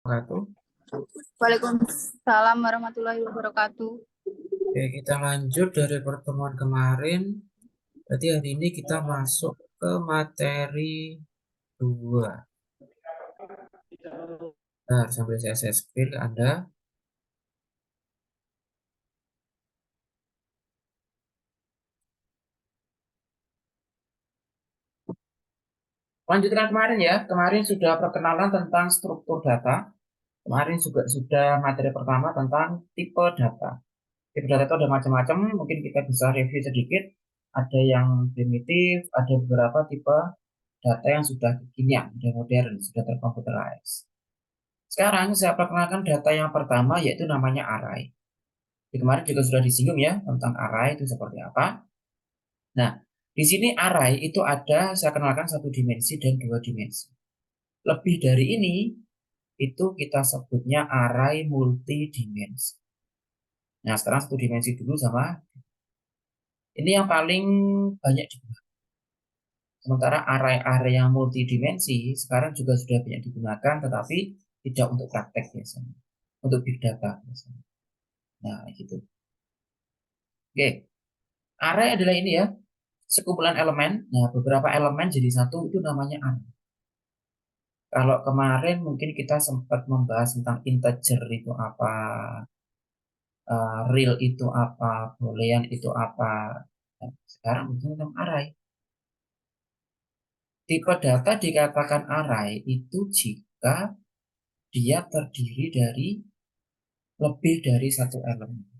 Waalaikumsalam warahmatullahi wabarakatuh. Oke, kita lanjut dari pertemuan kemarin. Berarti hari ini kita masuk ke materi 2. Nah, sambil saya share screen ke Anda. Lanjutkan kemarin ya. Kemarin sudah perkenalan tentang struktur data. Kemarin juga sudah materi pertama tentang tipe data. Tipe data itu ada macam-macam. Mungkin kita bisa review sedikit. Ada yang primitif, ada beberapa tipe data yang sudah kekinian, sudah modern, sudah terkomputerized. Sekarang saya perkenalkan data yang pertama yaitu namanya array. Di kemarin juga sudah disinggung ya tentang array itu seperti apa. Nah, di sini array itu ada, saya kenalkan satu dimensi dan dua dimensi. Lebih dari ini, itu kita sebutnya array multidimensi. Nah, sekarang satu dimensi dulu sama ini yang paling banyak digunakan. Sementara array-array yang multidimensi sekarang juga sudah banyak digunakan, tetapi tidak untuk praktek biasanya, untuk big data biasanya. Nah, gitu. Oke, array adalah ini ya, sekumpulan elemen. Nah, beberapa elemen jadi satu itu namanya array. Kalau kemarin mungkin kita sempat membahas tentang integer itu apa, real itu apa, boolean itu apa. Nah, sekarang mungkin tentang array. Tipe data dikatakan array itu jika dia terdiri dari lebih dari satu elemen.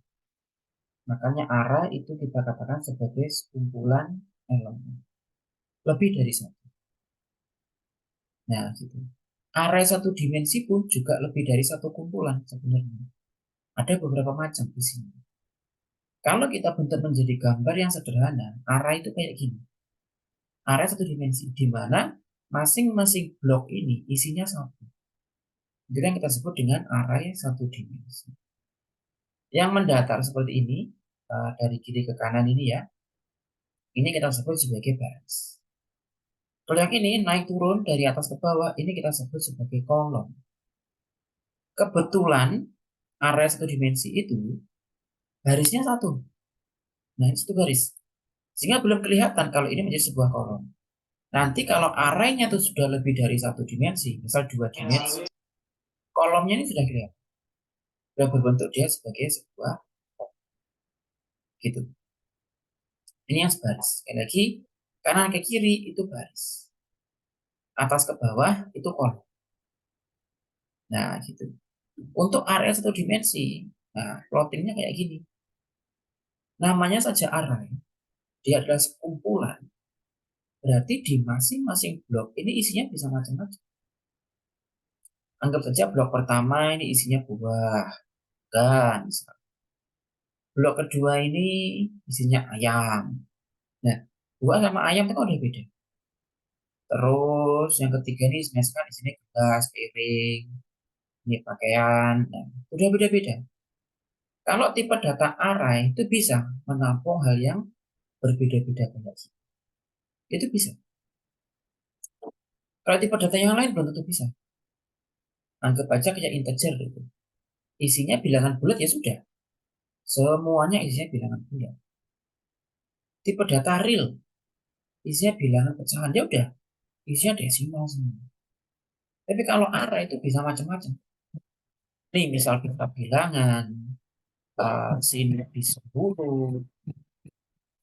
Makanya array itu kita katakan sebagai sekumpulan elemen. Lebih dari satu. Nah, gitu. Array satu dimensi pun juga lebih dari satu kumpulan sebenarnya. Ada beberapa macam di sini. Kalau kita bentuk menjadi gambar yang sederhana, array itu kayak gini. Array satu dimensi, di mana masing-masing blok ini isinya satu. Itu yang kita sebut dengan array satu dimensi. Yang mendatar seperti ini, dari kiri ke kanan ini ya, ini kita sebut sebagai baris. Kalau yang ini naik turun dari atas ke bawah, ini kita sebut sebagai kolom. Kebetulan array satu dimensi itu barisnya satu. Nah, itu baris. Sehingga belum kelihatan kalau ini menjadi sebuah kolom. Nanti kalau arraynya itu sudah lebih dari satu dimensi, misal dua dimensi, kolomnya ini sudah kelihatan. Sudah berbentuk dia sebagai sebuah kolom. Gitu. Ini yang sebaris. Sekali lagi, kanan ke kiri itu baris. Atas ke bawah itu kolom. Nah, gitu. Untuk area satu dimensi, nah, plottingnya kayak gini. Namanya saja array. Dia adalah sekumpulan. Berarti di masing-masing blok ini isinya bisa macam-macam. Anggap saja blok pertama ini isinya buah, dan blok kedua ini isinya ayam. Nah, buah sama ayam itu udah beda. Terus yang ketiga ini misalkan di sini gelas, piring, ini pakaian, nah, udah beda-beda. Kalau tipe data array itu bisa menampung hal yang berbeda-beda kondisi. Itu bisa. Kalau tipe data yang lain belum tentu bisa. Anggap aja kayak integer gitu. Isinya bilangan bulat ya sudah. Semuanya isinya bilangan bulat. Tipe data real, isinya bilangan pecahan ya udah. Isinya desimal semua. Tapi kalau array itu bisa macam-macam. Nih misal kita bilangan, sini bisa huruf,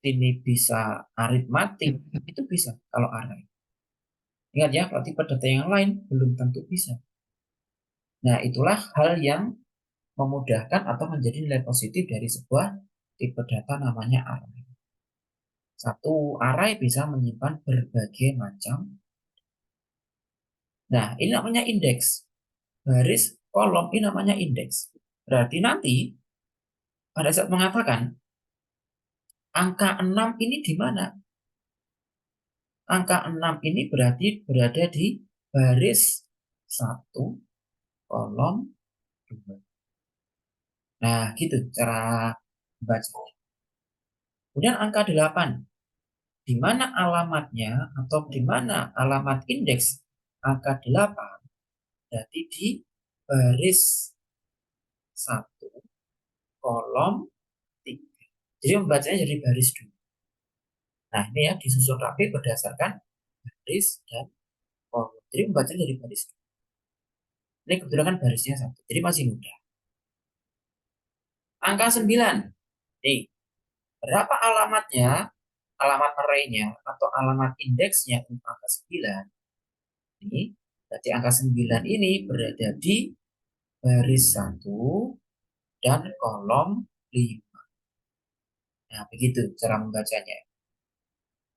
sini bisa aritmatik, itu bisa kalau array. Ingat ya, kalau tipe data yang lain belum tentu bisa. Nah, itulah hal yang memudahkan atau menjadi nilai positif dari sebuah tipe data namanya array. Satu array bisa menyimpan berbagai macam. Nah, ini namanya indeks. Baris kolom ini namanya indeks. Berarti nanti pada saat mengatakan angka 6 ini di mana? Angka 6 ini berarti berada di baris 1 kolom 2. Nah, gitu cara baca. Kemudian angka 8. Di mana alamatnya atau di mana alamat indeks angka 8? Berarti di baris 1, kolom 3. Jadi membacanya jadi baris dulu. Nah, ini ya disusun rapi berdasarkan baris dan kolom. Jadi membacanya jadi baris dulu. Ini kebetulan kan barisnya 1, jadi masih mudah. Angka 9. Nih, berapa alamatnya, alamat arraynya atau alamat indeksnya untuk angka 9? Ini, berarti angka 9 ini berada di baris 1 dan kolom 5. Nah, begitu cara membacanya.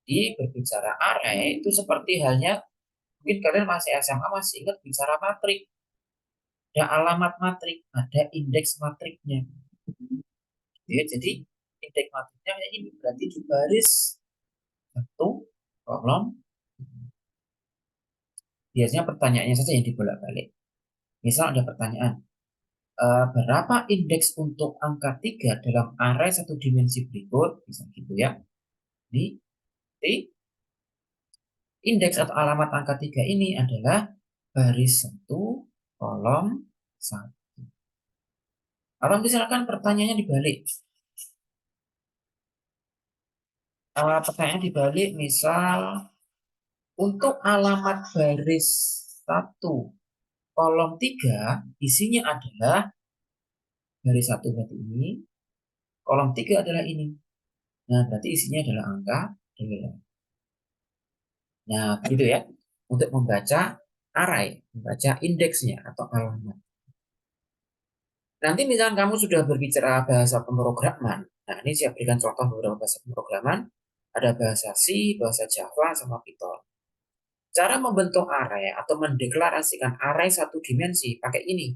Di berbicara array itu seperti halnya, mungkin kalian masih SMA masih ingat bicara matrik. Ada alamat matrik, ada indeks matriknya. Ya, jadi indeks matriknya ini berarti di baris 1 kolom. Biasanya pertanyaannya saja yang dibolak-balik. Misal ada pertanyaan, berapa indeks untuk angka 3 dalam array satu dimensi berikut, bisa gitu ya. Ini indeks atau alamat angka 3 ini adalah baris 1 kolom 1. Kalau misalkan pertanyaannya dibalik, pertanyaan dibalik misal untuk alamat baris 1 kolom 3 isinya adalah baris 1 berarti ini, kolom 3 adalah ini. Nah, berarti isinya adalah angka 8. Nah, gitu ya. Untuk membaca array, membaca indeksnya atau alamat. Nanti misalkan kamu sudah berbicara bahasa pemrograman. Nah, ini saya berikan contoh beberapa bahasa pemrograman. Ada bahasa C, bahasa Java, sama Python. Cara membentuk array atau mendeklarasikan array satu dimensi pakai ini.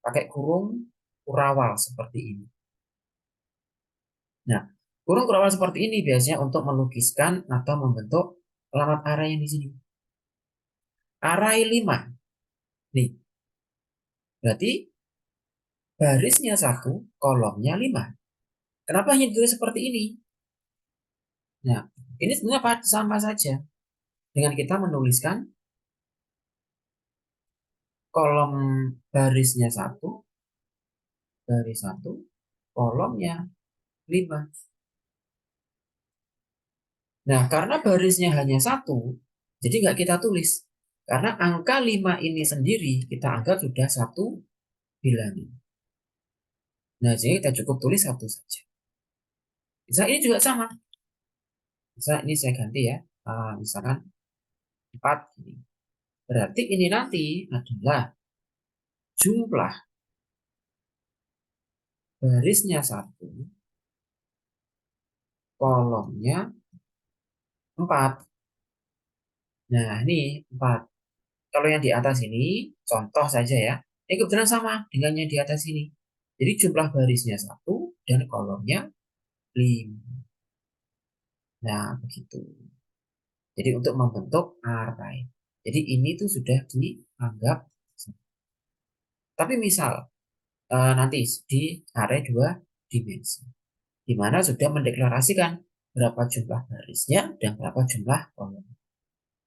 Pakai kurung kurawal seperti ini. Nah, kurung kurawal seperti ini biasanya untuk melukiskan atau membentuk alamat array yang di sini. Array 5. Nih. Berarti barisnya 1, kolomnya 5. Kenapa hanya ditulis seperti ini? Nah, ini sebenarnya sama saja dengan kita menuliskan kolom barisnya 1, baris 1, kolomnya 5. Nah, karena barisnya hanya 1, jadi nggak kita tulis. Karena angka 5 ini sendiri kita anggap sudah 1 bilangan. Nah, jadi kita cukup tulis 1 saja. Bisa ini juga sama. Bisa ini saya ganti ya. Misalkan 4 ini. Berarti ini nanti adalah jumlah barisnya 1, kolomnya 4. Nah, ini 4. Kalau yang di atas ini, contoh saja ya. Ini kebetulan sama dengan yang di atas ini. Jadi jumlah barisnya 1 dan kolomnya 5. Nah, begitu. Jadi untuk membentuk array. Jadi ini tuh sudah dianggap. Tapi misal nanti di array 2 dimensi. Di mana sudah mendeklarasikan berapa jumlah barisnya dan berapa jumlah kolom.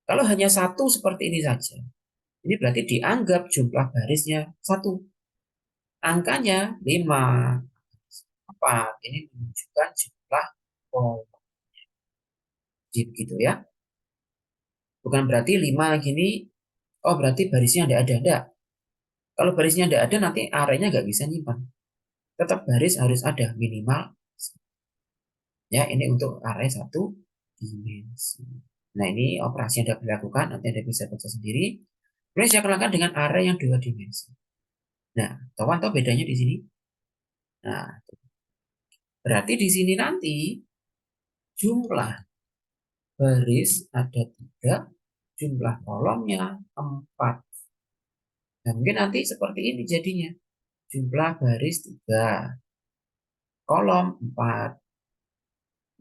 Kalau hanya 1 seperti ini saja, ini berarti dianggap jumlah barisnya 1. Angkanya 5. 4. Ini menunjukkan jumlah kolom. Jadi begitu ya. Bukan berarti 5 gini, oh berarti barisnya tidak ada. Enggak. Kalau barisnya tidak ada, nanti arraynya nggak bisa nyimpan. Tetap baris harus ada minimal. Ya, ini untuk array 1 dimensi. Nah, ini operasi yang dapat dilakukan, nanti Anda bisa baca sendiri. Kemudian saya kenalkan dengan array yang 2 dimensi. Nah, tahu bedanya di sini? Nah, berarti di sini nanti jumlah baris ada 3, jumlah kolomnya 4. Nah, mungkin nanti seperti ini jadinya. Jumlah baris 3, kolom 4.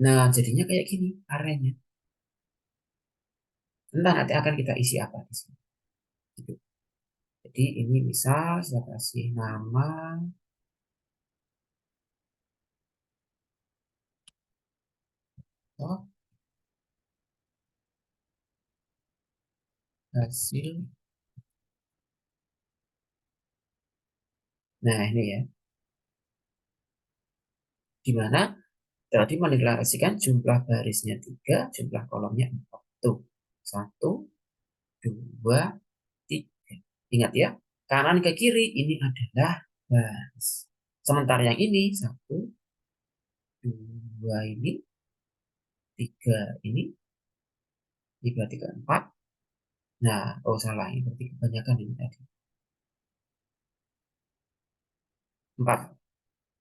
Nah, jadinya kayak gini arraynya. Entah nanti akan kita isi apa di sini. Gitu. Jadi ini misal saya kasih nama oh, hasil Nah, ini ya. Di mana tadi mendeklarasikan jumlah barisnya 3, jumlah kolomnya 4. Tuh, 1, 2, 3. Ingat ya, kanan ke kiri ini adalah baris. Sementara yang ini 1, 2 ini, 3 ini berarti keempat. Nah, oh salah, ini berarti kebanyakan ini tadi. 4.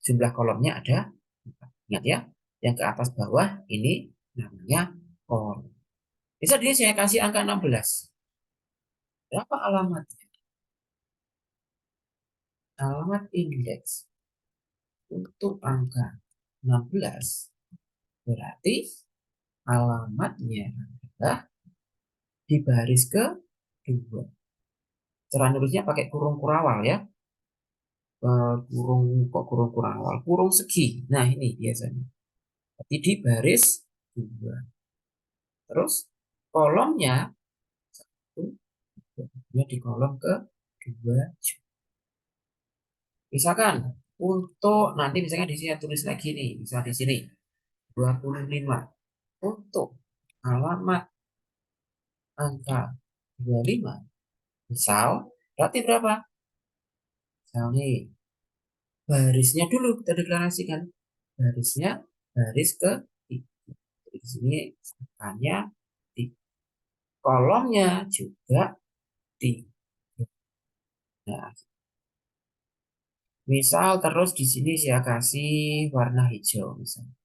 Jumlah kolomnya ada 4. Ingat ya, yang ke atas bawah ini namanya kolom. Bisa dia saya kasih angka 16. Berapa alamatnya? Alamat indeks untuk angka 16 berarti alamatnya adalah di baris kedua. Cara nulisnya pakai kurung kurawal ya. Kurung kurawal, kurung segi. Nah, ini biasanya. Berarti di baris 2. Terus kolomnya satu, di kolom kedua. Misalkan untuk nanti misalnya di sini tulis lagi nih, misal di sini 25. Untuk alamat angka 25, misal berarti berapa? Misal nih, barisnya dulu kita deklarasikan. Barisnya baris ke 3. Di sini angkanya di kolomnya juga di. Nah, misal terus di sini saya kasih warna hijau misalnya.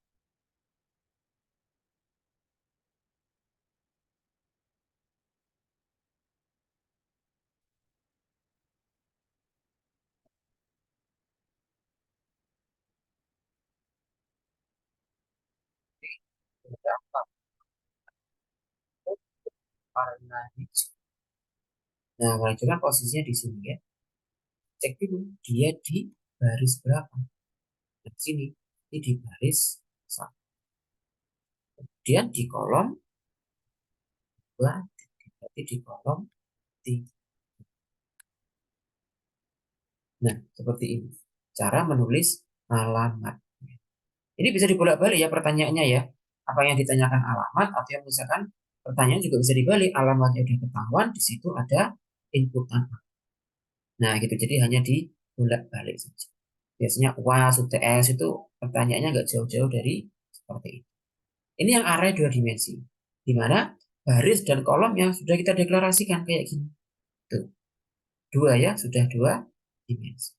Warna hijau. Nah, warna hijau kan posisinya di sini ya. Cek dulu dia di baris berapa. Di sini ini di baris 1. Kemudian di kolom 2, berarti di kolom 3. Nah, seperti ini cara menulis alamat. Ini bisa dibolak-balik ya pertanyaannya ya. Apa yang ditanyakan alamat atau yang misalkan pertanyaan juga bisa dibalik. Alamatnya sudah ketahuan, di situ ada inputan. Nah, gitu. Jadi hanya dibolak-balik saja. Biasanya UAS, UTS itu pertanyaannya nggak jauh-jauh dari seperti itu. Ini yang array 2 dimensi. Di mana baris dan kolom yang sudah kita deklarasikan kayak gini. Tuh. 2 ya, sudah 2 dimensi.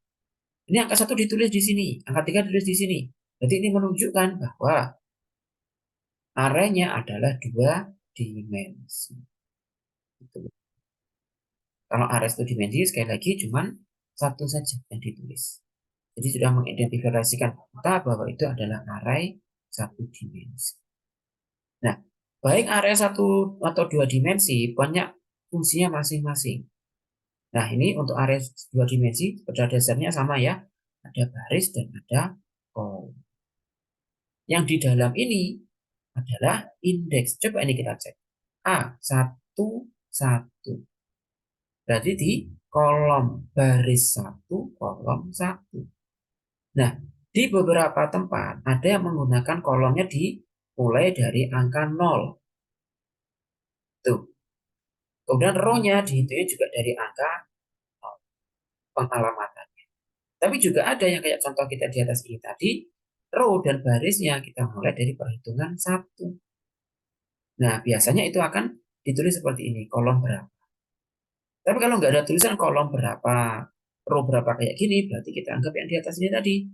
Ini angka 1 ditulis di sini, angka 3 ditulis di sini. Jadi ini menunjukkan bahwa arraynya adalah 2 dimensi. Gitu. Kalau array 1 dimensi sekali lagi cuma 1 saja yang ditulis. Jadi sudah mengidentifikasikan kita bahwa itu adalah array 1 dimensi. Nah, baik array 1 atau 2 dimensi banyak fungsinya masing-masing. Nah, ini untuk array 2 dimensi pada dasarnya sama ya. Ada baris dan ada kolom. Yang di dalam ini adalah indeks. Coba ini kita cek. A11. Berarti di kolom baris 1, kolom 1. Nah, di beberapa tempat ada yang menggunakan kolomnya dimulai dari angka 0. Tuh. Kemudian row-nya dihitungnya juga dari angka 0. Pengalamatannya. Tapi juga ada yang kayak contoh kita di atas ini tadi, row dan barisnya kita mulai dari perhitungan 1. Nah, biasanya itu akan ditulis seperti ini, kolom berapa. Tapi kalau nggak ada tulisan kolom berapa, row berapa kayak gini, berarti kita anggap yang di atas ini tadi.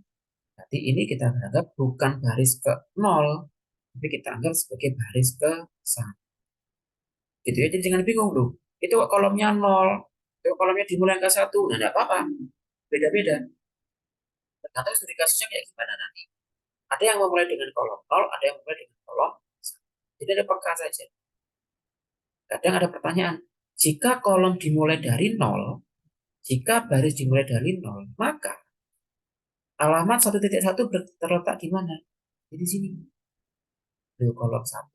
Berarti ini kita anggap bukan baris ke 0, tapi kita anggap sebagai baris ke 1. Gitu ya, jadi jangan bingung loh. Itu kolomnya 0, itu kolomnya dimulai angka 1. Nah, enggak apa-apa. Beda-beda. Tergantung studi kasusnya kayak gimana nanti. Ada yang memulai dengan kolom 0, ada yang memulai dengan kolom 1. Jadi ada peka saja. Kadang ada pertanyaan, jika kolom dimulai dari 0, jika baris dimulai dari 0, maka alamat 1.1 terletak di mana? Di sini. Di kolom 1,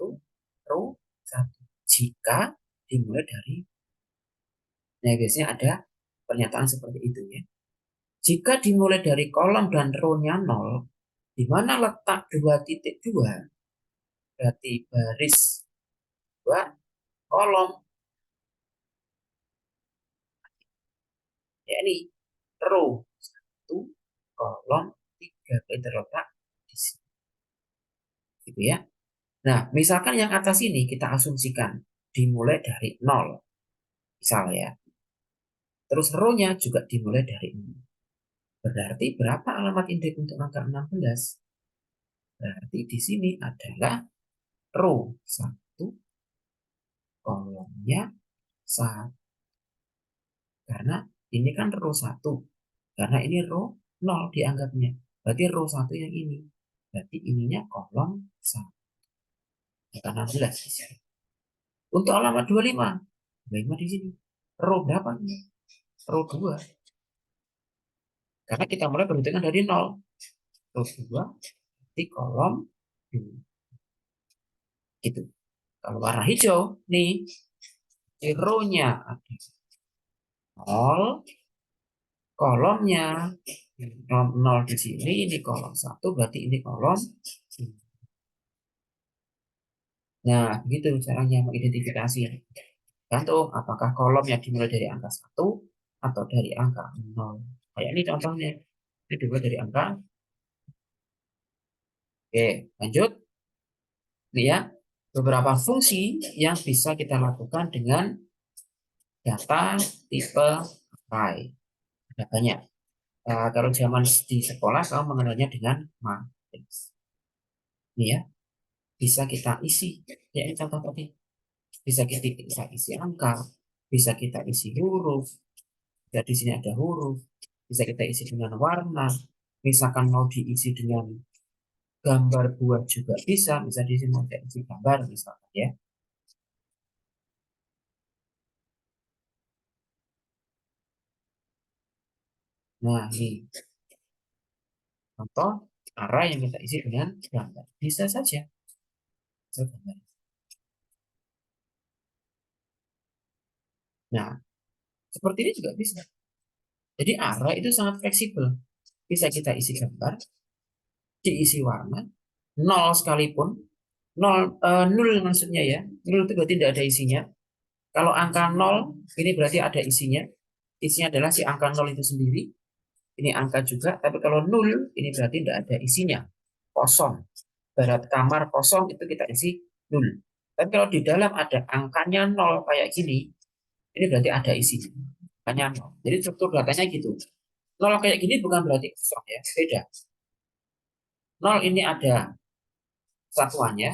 row 1. Jika dimulai dari, nah biasanya ada pernyataan seperti itu ya. Jika dimulai dari kolom dan row-nya 0, di mana letak 2.2, berarti baris 2, kolom, ya ini row 1, kolom 3, berarti terletak di sini. Gitu ya. Nah, misalkan yang atas ini kita asumsikan dimulai dari 0, misalnya ya. Terus row-nya juga dimulai dari 0. Berarti berapa alamat indeks untuk angka 16? Berarti di sini adalah row 1, kolomnya 1. Karena ini kan row 1. Karena ini row 0 dianggapnya. Berarti row 1 yang ini. Berarti ininya kolom 1. Angka 16 di sini. Untuk alamat 25. 25 di sini. Row berapa nih? Row 2. Karena kita mulai perhitungan dari 0. Row 2 di kolom 2. Gitu. Kalau warna hijau, nih, di row-nya ada 0, kolomnya 0 di sini, ini kolom 1, berarti ini kolom 2. Nah, begitu caranya mengidentifikasi. Gantung apakah kolomnya dimulai dari angka 1 atau dari angka 0. Kayak ini contohnya. Ini dimulai dari angka. Oke, lanjut. Ini ya, beberapa fungsi yang bisa kita lakukan dengan data tipe array. Ada banyak. Kalau zaman di sekolah, kamu mengenalnya dengan matriks. Ini ya, bisa kita isi. Ya, ini contoh tadi. Bisa kita isi angka, bisa kita isi huruf. Ya, di sini ada huruf. Bisa kita isi dengan warna. Misalkan mau diisi dengan gambar buah juga bisa. Bisa di sini ada isi gambar misalkan ya. Nah, ini contoh array yang kita isi dengan gambar. Bisa saja. Bisa gambar. Nah, seperti ini juga bisa. Jadi array itu sangat fleksibel. Bisa kita isi gambar, diisi warna, 0 sekalipun, 0 maksudnya ya, 0 itu berarti tidak ada isinya. Kalau angka 0, ini berarti ada isinya. Isinya adalah si angka 0 itu sendiri. Ini angka juga, tapi kalau 0, ini berarti tidak ada isinya. Kosong. Barat kamar kosong itu kita isi 0. Tapi kalau di dalam ada angkanya 0 kayak gini, ini berarti ada isinya. Angkanya 0. Jadi struktur datanya gitu. 0 kayak gini bukan berarti kosong ya, beda. 0 ini ada satuannya.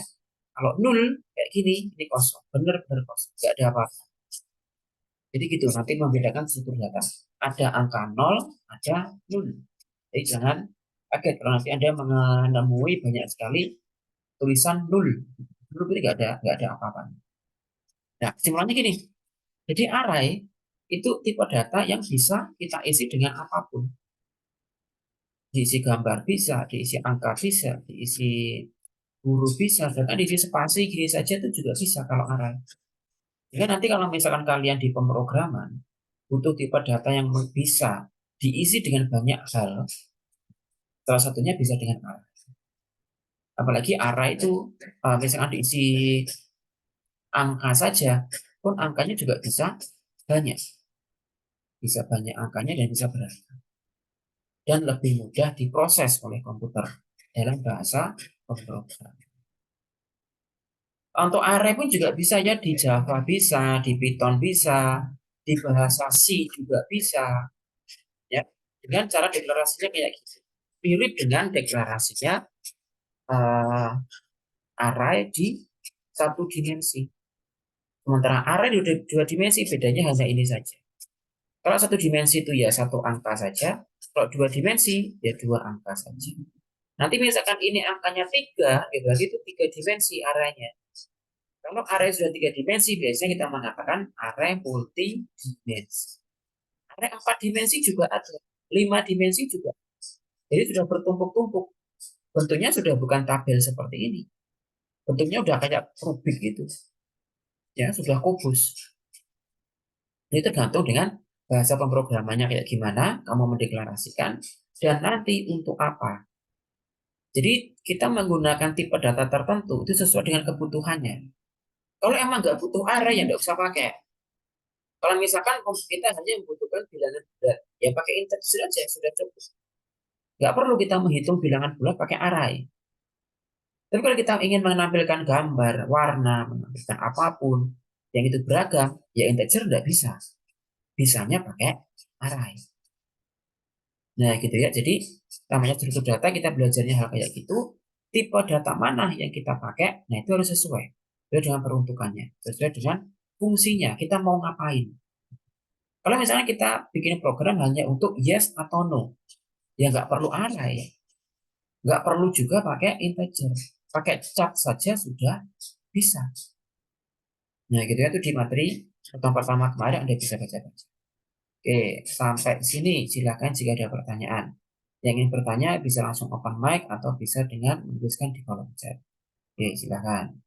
Kalau 0 kayak gini, ini kosong. Benar-benar kosong. Tidak ada apa-apa. Jadi gitu, nanti membedakan struktur data. Ada angka 0, ada 0. Jadi jangan kaget kalau nanti Anda menemui banyak sekali tulisan 0. 0 ini nggak ada apa-apa. Nah, kesimpulannya gini. Jadi array itu tipe data yang bisa kita isi dengan apapun. Diisi gambar bisa, diisi angka bisa, diisi huruf bisa, bahkan diisi spasi gini saja itu juga bisa kalau array. Jadi nanti kalau misalkan kalian di pemrograman butuh tipe data yang bisa diisi dengan banyak hal, salah satunya bisa dengan array. Apalagi array itu misalkan diisi angka saja, pun angkanya juga bisa banyak. Bisa banyak angkanya dan bisa beragam. Dan lebih mudah diproses oleh komputer dalam bahasa pemrograman. Untuk array pun juga bisa ya, di Java bisa, di Python bisa, di bahasa C juga bisa. Ya, dengan cara deklarasinya kayak gitu. Mirip dengan deklarasinya array di satu dimensi. Sementara array di dua dimensi bedanya hanya ini saja. Kalau satu dimensi itu ya satu angka saja, kalau dua dimensi ya dua angka saja. Nanti misalkan ini angkanya 3, ya berarti itu 3 dimensi arraynya. Kalau array sudah 3 dimensi, biasanya kita mengatakan array multi-dimensi. Array 4 dimensi juga ada, 5 dimensi juga. Jadi sudah bertumpuk-tumpuk. Bentuknya sudah bukan tabel seperti ini. Bentuknya udah kayak Rubik gitu. Ya, sudah kubus. Ini tergantung dengan bahasa pemrogramannya kayak gimana, kamu mendeklarasikan, dan nanti untuk apa. Jadi kita menggunakan tipe data tertentu itu sesuai dengan kebutuhannya. Kalau emang nggak butuh array ya nggak usah pakai. Kalau misalkan kita hanya membutuhkan bilangan bulat, ya pakai integer aja sudah cukup. Nggak perlu kita menghitung bilangan bulat pakai array. Tapi kalau kita ingin menampilkan gambar, warna, menampilkan apapun yang itu beragam, ya integer nggak bisa. Bisanya pakai array. Nah, gitu ya. Jadi, namanya struktur data, kita belajarnya hal kayak gitu. Tipe data mana yang kita pakai, nah itu harus sesuai dengan peruntukannya, sesuai dengan fungsinya, kita mau ngapain. Kalau misalnya kita bikin program hanya untuk yes atau no, ya nggak perlu array, nggak perlu juga pakai integer, pakai char saja sudah bisa. Nah, gitu ya, itu di materi pertama kemarin Anda bisa baca-baca. Oke, sampai sini silakan jika ada pertanyaan. Yang ingin bertanya bisa langsung open mic atau bisa dengan menuliskan di kolom chat. Oke, silakan.